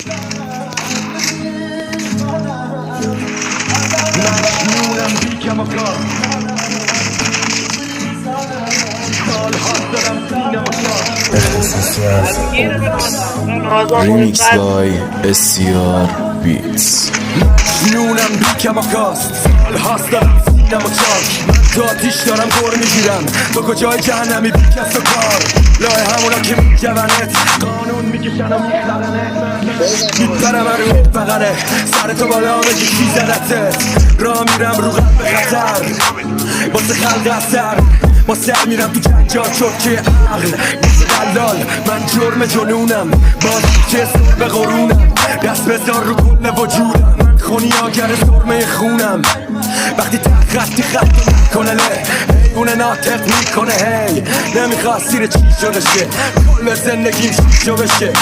مجنونم بی کماکان سال هاست دارم سینما Remix by SCR Beats. مجنونم بی کماکاست سال هاست دارم سینما من تو آتیش دارم گور میگیرم تو کجای جهنمی بی کس و کار لاه همونا که میگونت قانون میکشن و میخلنت میپرم رو بغره سر تو بالا بگی کی زدته را میرم رو قلب خطر واسه خلق اثر ما سر میرم تو جنجا چرکه عقل مثل دلال من جرم جنونم باز که به قرونم دست بزار رو کل وجودم خونی آگر سرمه خونم وقتی خطی خط میکنه له حیونه ناطق میکنه هی نمیخواست سیر چی شده شه کل زندگیم شو بشه